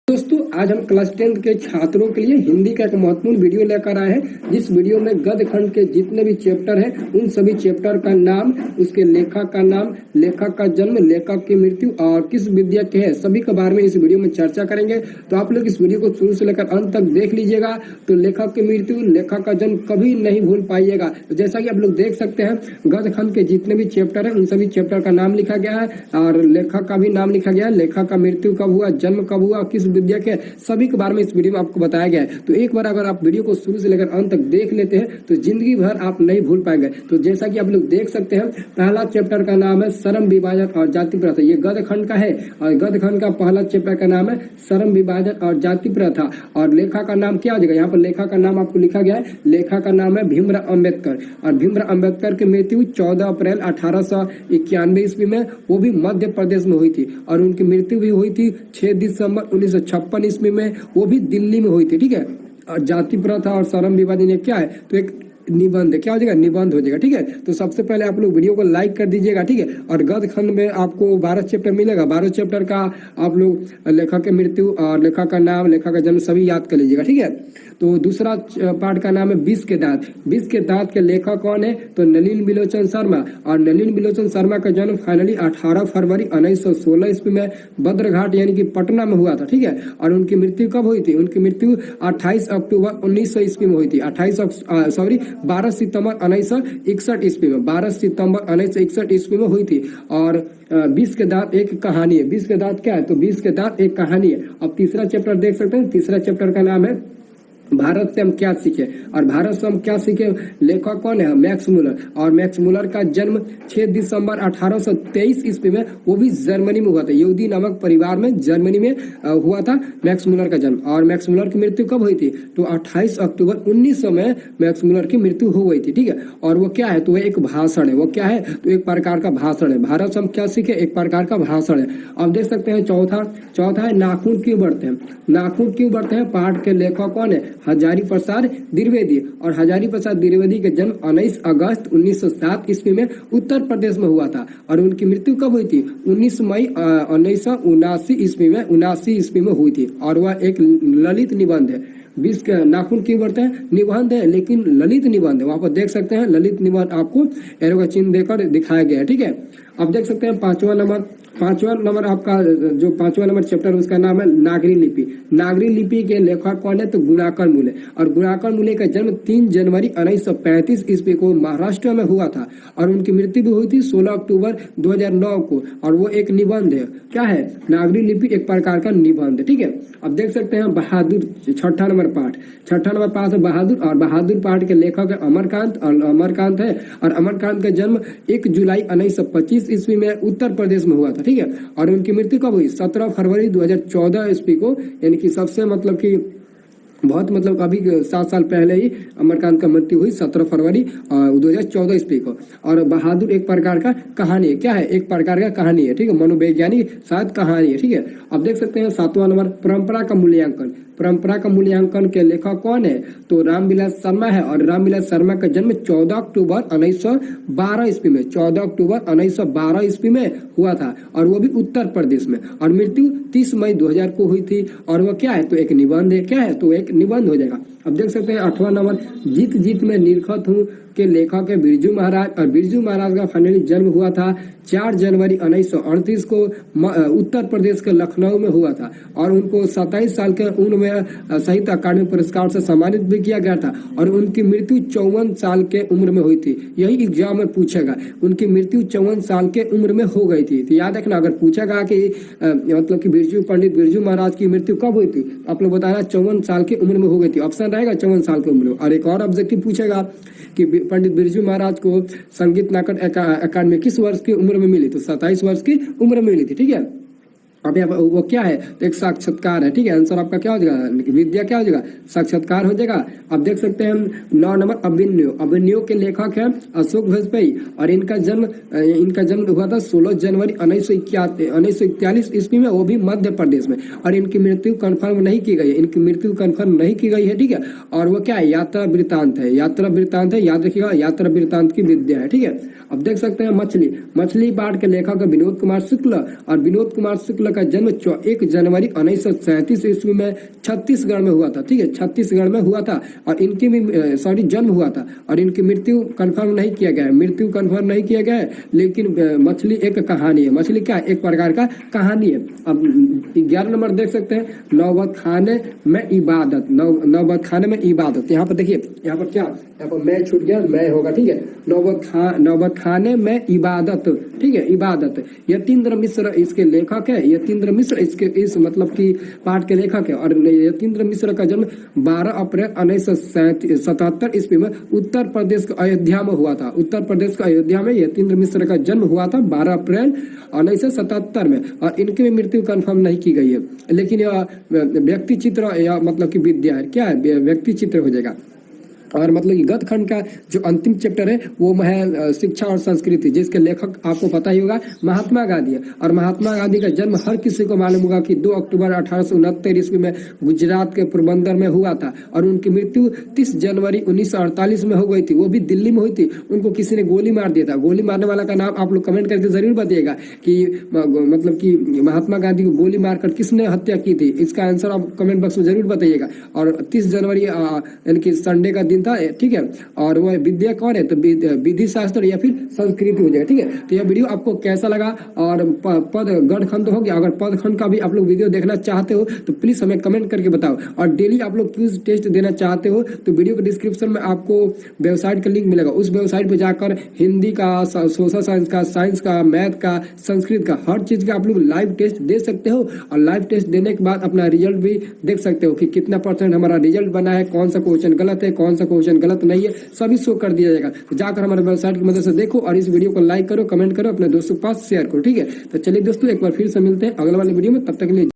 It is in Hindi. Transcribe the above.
दोस्तों आज हम क्लास 10 के छात्रों के लिए हिंदी का एक महत्वपूर्ण वीडियो लेकर आए हैं। जिस वीडियो में गद्य खंड के जितने भी चैप्टर हैं उन सभी चैप्टर का नाम, उसके लेखक का नाम, लेखक का जन्म, लेखक की मृत्यु और किस विद्या के है, सभी के बारे में इस वीडियो में चर्चा करेंगे। तो आप लोग इस वीडियो को शुरू से लेकर अंत तक देख लीजिएगा। तो लेखक की मृत्यु, लेखक का जन्म कभी नहीं भूल पाइएगा। तो जैसा कि आप लोग देख सकते हैं गद्य खंड के जितने भी चैप्टर है उन सभी चैप्टर का नाम लिखा गया है और लेखक का भी नाम लिखा गया है। लेखक का मृत्यु कब हुआ, जन्म कब हुआ, किस विद्या के, सभी के बारे में इस वीडियो में आपको बताया गया है। तो एक बार अगर आप वीडियो को शुरू से लेकर अंत तक देख लेते हैं तो जिंदगी भर आप नहीं भूल पाएंगे। तो जैसा कि आप लोग देख सकते हैं पहला चैप्टर का नाम है श्रम विभाजन और जाति प्रथा। ये गद्य खंड का है और गद्य खंड का पहला चैप्टर का नाम है श्रम विभाजन और जाति प्रथा। और लेखक का नाम क्या हो जाएगा, यहाँ पर लेखक का नाम आपको लिखा गया है। लेखक का नाम है भीमराव अम्बेडकर और भीमराव अम्बेडकर की मृत्यु 14 अप्रैल 1891 ईस्वी में, वो भी मध्य प्रदेश में हुई थी। और उनकी मृत्यु भी हुई थी 6 दिसंबर 1956 ईस्वी में, वो भी दिल्ली में हुई थी। ठीक है। और जाति प्रथा और श्रम विभाजन ये क्या है, तो एक निबंध है। क्या हो जाएगा, निबंध हो जाएगा। ठीक है। तो सबसे पहले आप लोग वीडियो को लाइक कर दीजिएगा। ठीक है। और गद्य खंड में आपको 12 चैप्टर मिलेगा। 12 चैप्टर का आप लोग लेखक की मृत्यु और लेखक का नाम, लेखक का जन्म सभी याद कर लीजिएगा। ठीक है। तो दूसरा पार्ट का नाम है विष के दांत। विष के दांत के लेखक कौन है, तो नलिन बिलोचन शर्मा। और नलिन बिलोचन शर्मा का जन्म फाइनली 18 फरवरी 1916 ईस्वी में बद्रघाट यानी कि पटना में हुआ था। ठीक है। और उनकी मृत्यु कब हुई थी, उनकी मृत्यु 28 अक्टूबर 1900 ईस्वी में हुई थी। 12 सितंबर 1961 ईस्वी में, 12 सितंबर 1961 ईस्वी में हुई थी। और विष के दांत एक कहानी है। विष के दांत क्या है, तो विष के दांत एक कहानी है। अब तीसरा चैप्टर देख सकते हैं। तीसरा चैप्टर का नाम है भारत से हम क्या सीखे। और भारत से हम क्या सीखे, लेखक कौन है, मैक्स मुलर। और मैक्स मुलर का जन्म 6 दिसंबर 1823 ईस्वी में, वो भी जर्मनी में हुआ था। यहूदी नामक परिवार में जर्मनी में हुआ था मैक्स मुलर का जन्म। और मैक्स मुलर की मृत्यु कब हुई थी, तो 28 अक्टूबर 1900 में मैक्स मुलर की मृत्यु हो गई थी। ठीक है। और वो क्या है, तो वो एक भाषण है। वो क्या है, तो एक प्रकार का भाषण है। भारत से हम क्या सीखे, एक प्रकार का भाषण है। अब देख सकते हैं चौथा है नाखून क्यों बढ़ते हैं। नाखून क्यों बढ़ते हैं, पाठ के लेखक कौन है, हजारी प्रसाद द्विवेदी। और हजारी प्रसाद द्विवेदी का जन्म 19 अगस्त 1907 ईस्वी में उत्तर प्रदेश में हुआ था। और उनकी मृत्यु कब हुई थी, 19 मई 1979 ईस्वी में, 79 ईस्वी में हुई थी। और वह एक ललित निबंध है। विष के नाखून क्यों बढ़ते हैं, निबंध है लेकिन ललित निबंध है। वहां पर देख सकते हैं ललित निबंध आपको एरो का चिन्ह देकर दिखाया गया है। ठीक है। अब देख सकते हैं पांचवा नंबर आपका जो पांचवा नंबर चैप्टर उसका नाम है नागरी लिपि। नागरी लिपि के लेखक कौन है, तो गुणाकर मूले। और गुणाकर मूले का जन्म 3 जनवरी 1935 ईस्वी को महाराष्ट्र में हुआ था। और उनकी मृत्यु भी हुई थी 16 अक्टूबर 2009 को। और वो एक निबंध है। क्या है, नागरी लिपि एक प्रकार का निबंध है। ठीक है। अब देख सकते हैं बहादुर, छठा नंबर पाठ है बहादुर। और बहादुर पाठ के लेखक है अमरकांत। और अमरकांत है, और अमरकांत का जन्म 1 जुलाई 1925 ईस्वी में उत्तर प्रदेश में हुआ था। ठीक है। और उनकी मृत्यु कब हुई, 17 फरवरी 2014 ईस्वी को, यानी कि सबसे अभी 7 साल पहले ही अमरकांत का मृत्यु हुई 17 फरवरी 2014 ईस्वी को। और बहादुर एक प्रकार का कहानी है। क्या है, एक प्रकार का कहानी है। ठीक है। मनोवैज्ञानिक शायद कहानी है। ठीक है। अब देख सकते हैं 7वां नंबर परंपरा का मूल्यांकन। परंपरा का मूल्यांकन के लेखक कौन है, तो रामविलास शर्मा है। और रामविलास शर्मा का जन्म 14 अक्टूबर 1912 ईस्वी में, 14 अक्टूबर 1912 ईस्वी में हुआ था। और वो भी उत्तर प्रदेश में। और मृत्यु 30 मई 2000 को हुई थी। और वो क्या है, तो एक निबंध है। क्या है, तो एक निबंध हो जाएगा। अब देख सकते हैं 8वां नंबर जीत जीत में निरखत हूँ के लेखक है बिरजू महाराज। और बिरजू महाराज का फाइनली जन्म हुआ था 4 जनवरी 1938 को उत्तर प्रदेश के लखनऊ में हुआ था। और उनको 27 साल के उम्र में साहित्य अकादमी पुरस्कार से सम्मानित भी किया गया था। और उनकी मृत्यु 54 साल के उम्र में हुई थी। यही एग्जाम में पूछेगा, उनकी मृत्यु 54 साल के उम्र में हो गई थी। तो याद रखना, अगर पूछेगा कि मतलब कि पंडित बिरजू महाराज की मृत्यु कब हुई थी, आप लोग बताना 54 साल की उम्र में हो गई थी। ऑप्शन रहेगा 54 साल की उम्र में। और एक और ऑब्जेक्टिव पूछेगा कि पंडित बिरजू महाराज को संगीत नाटक अकादमी किस वर्ष की उम्र में मिली, तो 27 वर्ष की उम्र में मिली थी। ठीक है। अब यहाँ वो क्या है, तो एक साक्षात्कार है। ठीक है। आंसर आपका क्या हो जाएगा, विद्या क्या हो जाएगा, साक्षात्कार हो जाएगा। अब देख सकते हैं हम 9 नंबर अभिनयो के लेखक हैं अशोक वाजपेयी। और इनका जन्म हुआ था 16 जनवरी 1941 ईस्वी में, वो भी मध्य प्रदेश में। और इनकी मृत्यु कंफर्म नहीं की गई है। ठीक है। और वो क्या है, यात्रा वृत्तांत है। याद रखिएगा, यात्रा वृत्तांत की विद्या है। ठीक है। अब देख सकते हैं मछली पाठ के लेखक विनोद कुमार शुक्ल। और विनोद कुमार शुक्ल का जन्म 1 जनवरी 1937 ईस्वी में छत्तीसगढ़ में हुआ था। ठीक है, छत्तीसगढ़ में हुआ था और इनकी भी जन्म हुआ था और इनकी मृत्यु कंफर्म नहीं किया गया है, मृत्यु कंफर्म नहीं किया गया है, लेकिन मछली एक कहानी है। मछली क्या, एक प्रकार का कहानी है। अब 11 नंबर देख सकते हैं, नौबत खाने में इबादत, नौबत खाने में इबादत। यहाँ पर देखिए, यहाँ पर क्या, यहाँ पर मैं छूट गया, मैं होगा। ठीक है, नौबत खाने में इबादत। ठीक है, इबादत। यतीन्द्र मिश्र इसके लेखक है, यतीन्द्र मिश्र इसके इस मतलब की पाठ के लेखक है और यतीन्द्र मिश्र का जन्म 12 अप्रैल 1977 ईस्वी में उत्तर प्रदेश के अयोध्या में हुआ था। उत्तर प्रदेश के अयोध्या में यतीन्द्र मिश्र का जन्म हुआ था 12 अप्रैल 1977 में और इनकी भी मृत्यु कंफर्म नहीं की गई है, लेकिन यह व्यक्ति चित्र या मतलब की विद्या है, क्या है, व्यक्ति चित्र हो जाएगा। और मतलब कि गद्य खंड का जो अंतिम चैप्टर है वो है शिक्षा और संस्कृति, जिसके लेखक आपको पता ही होगा महात्मा गांधी है। और महात्मा गांधी का जन्म हर किसी को मालूम होगा कि 2 अक्टूबर 1869 ईस्वी में गुजरात के पोरबंदर में हुआ था और उनकी मृत्यु 30 जनवरी 1948 में हो गई थी, वो भी दिल्ली में हुई थी। उनको किसी ने गोली मार दिया था। गोली मारने वाला का नाम आप लोग कमेंट करके जरूर बताइएगा कि मतलब कि महात्मा गांधी को गोली मारकर किसने हत्या की थी, इसका आंसर आप कमेंट बॉक्स में जरूर बताइएगा। और 30 जनवरी यानी कि संडे का दिन था। ठीक है, और वह विद्या कौन है, तो विधि शास्त्र या फिर संस्कृति हो जाएगा। ठीक है, तो यह वीडियो आपको कैसा लगा और पद गढ़ खंड हो गया, अगर पद खंड का भी आप लोग वीडियो देखना चाहते हो तो प्लीज हमें कमेंट करके बताओ। और डेली आप लोग क्विज टेस्ट देना चाहते हो तो वीडियो के डिस्क्रिप्शन में आपको वेबसाइट का लिंक मिलेगा, उस वेबसाइट पे जाकर हिंदी का, सोशल साइंस का, साइंस का, मैथ का, संस्कृत का, हर चीज का आप लोग लाइव टेस्ट दे सकते हो और लाइव टेस्ट देने के बाद अपना रिजल्ट भी देख सकते हो कि कितना % हमारा रिजल्ट बना है, कौन सा क्वेश्चन गलत है, कौन सा क्वेश्चन गलत नहीं है, सभी शो कर दिया जाएगा। तो जाकर हमारे वेबसाइट की मदद से देखो और इस वीडियो को लाइक करो, कमेंट करो, अपने दोस्तों के पास शेयर करो। ठीक है, तो चलिए दोस्तों एक बार फिर से मिलते हैं अगले वाले वीडियो में, तब तक के लिए